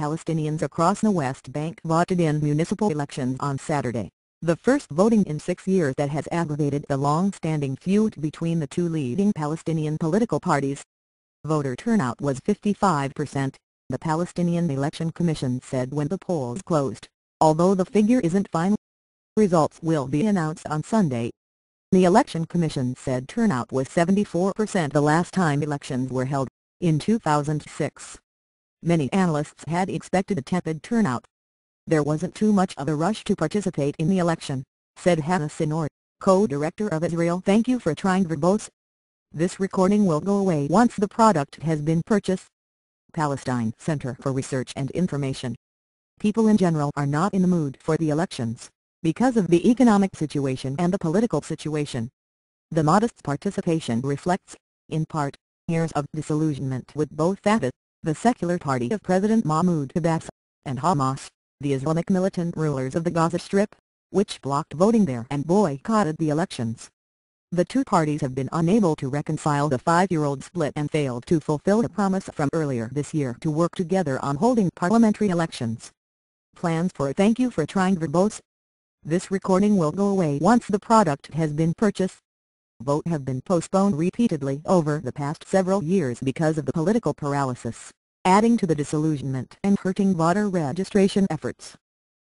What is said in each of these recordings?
Palestinians across the West Bank voted in municipal elections on Saturday, the first voting in 6 years that has aggravated the long-standing feud between the two leading Palestinian political parties. Voter turnout was 55%, the Palestinian Election Commission said when the polls closed, although the figure isn't final. Results will be announced on Sunday. The Election Commission said turnout was 74% the last time elections were held, in 2006. Many analysts had expected a tepid turnout. There wasn't too much of a rush to participate in the election, said Hannah Sinor, co-director of Israel Thank You for Trying Verbose. This recording will go away once the product has been purchased. Palestine Center for Research and Information. People in general are not in the mood for the elections, because of the economic situation and the political situation. The modest participation reflects, in part, years of disillusionment with both Fatah, the secular party of President Mahmoud Abbas, and Hamas, the Islamic militant rulers of the Gaza Strip, which blocked voting there and boycotted the elections. The two parties have been unable to reconcile the 5-year-old split and failed to fulfill the promise from earlier this year to work together on holding parliamentary elections. Plans for Thank You for Trying Verbose. This recording will go away once the product has been purchased. Votes have been postponed repeatedly over the past several years because of the political paralysis, adding to the disillusionment and hurting voter registration efforts.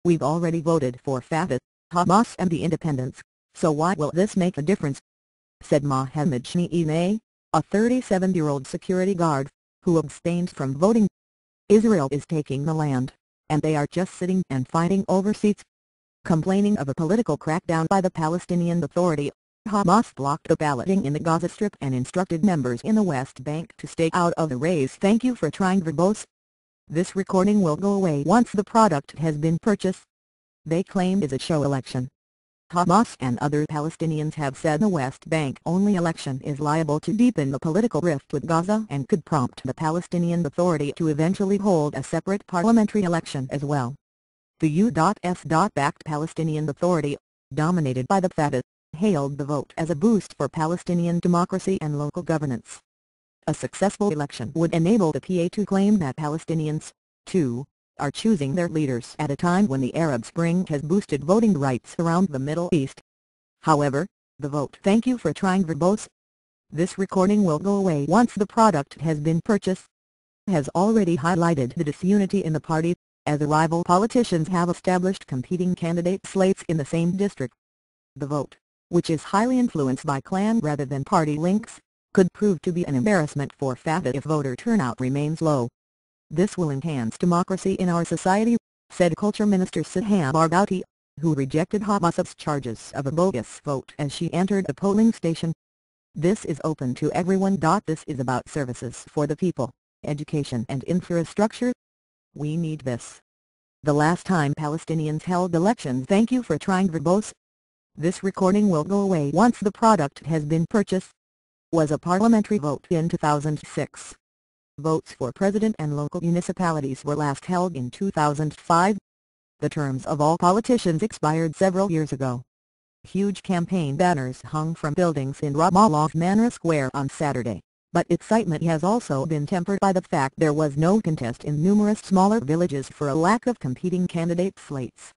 We've already voted for Fatah, Hamas and the independents, so why will this make a difference? Said Mohammed Shneimeh, a 37-year-old security guard, who abstained from voting. Israel is taking the land, and they are just sitting and fighting over seats. Complaining of a political crackdown by the Palestinian Authority, Hamas blocked the balloting in the Gaza Strip and instructed members in the West Bank to stay out of the race. Thank you for trying verbose. This recording will go away once the product has been purchased. They claim it's a show election. Hamas and other Palestinians have said the West Bank-only election is liable to deepen the political rift with Gaza and could prompt the Palestinian Authority to eventually hold a separate parliamentary election as well. The U.S.-backed Palestinian Authority, dominated by the Fatah, hailed the vote as a boost for Palestinian democracy and local governance. A successful election would enable the PA to claim that Palestinians, too, are choosing their leaders at a time when the Arab Spring has boosted voting rights around the Middle East. However, the vote Thank You for Trying Verbose. This recording will go away once the product has been purchased. Has already highlighted the disunity in the party, as the rival politicians have established competing candidate slates in the same district. The vote, which is highly influenced by clan rather than party links, could prove to be an embarrassment for Fatah if voter turnout remains low. This will enhance democracy in our society, said Culture Minister Siham Barghouti, who rejected Hamas's charges of a bogus vote as she entered the polling station. This is open to everyone. This is about services for the people, education and infrastructure. We need this. The last time Palestinians held elections. Thank you for trying verbose. This recording will go away once the product has been purchased. Was a parliamentary vote in 2006. Votes for president and local municipalities were last held in 2005. The terms of all politicians expired several years ago. Huge campaign banners hung from buildings in Ramallah's Manra Square on Saturday, but excitement has also been tempered by the fact there was no contest in numerous smaller villages for a lack of competing candidate slates.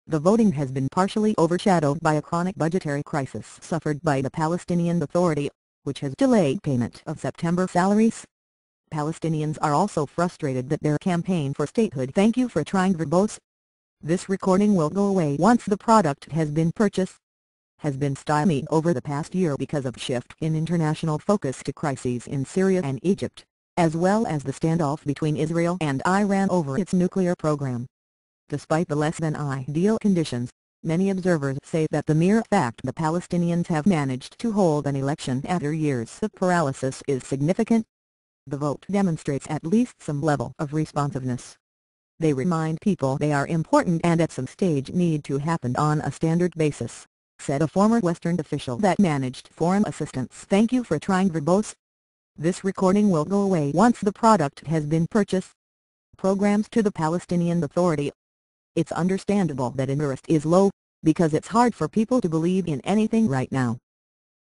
The voting has been partially overshadowed by a chronic budgetary crisis suffered by the Palestinian Authority, which has delayed payment of September salaries. Palestinians are also frustrated that their campaign for statehood Thank You for Trying Verbose. This recording will go away once the product has been purchased. Has been stymied over the past year because of shift in international focus to crises in Syria and Egypt, as well as the standoff between Israel and Iran over its nuclear program. Despite the less-than-ideal conditions, many observers say that the mere fact the Palestinians have managed to hold an election after years of paralysis is significant. The vote demonstrates at least some level of responsiveness. They remind people they are important and at some stage need to happen on a standard basis, said a former Western official that managed foreign assistance. Thank you for trying verbose. This recording will go away once the product has been purchased. Programs to the Palestinian Authority. It's understandable that interest is low, because it's hard for people to believe in anything right now.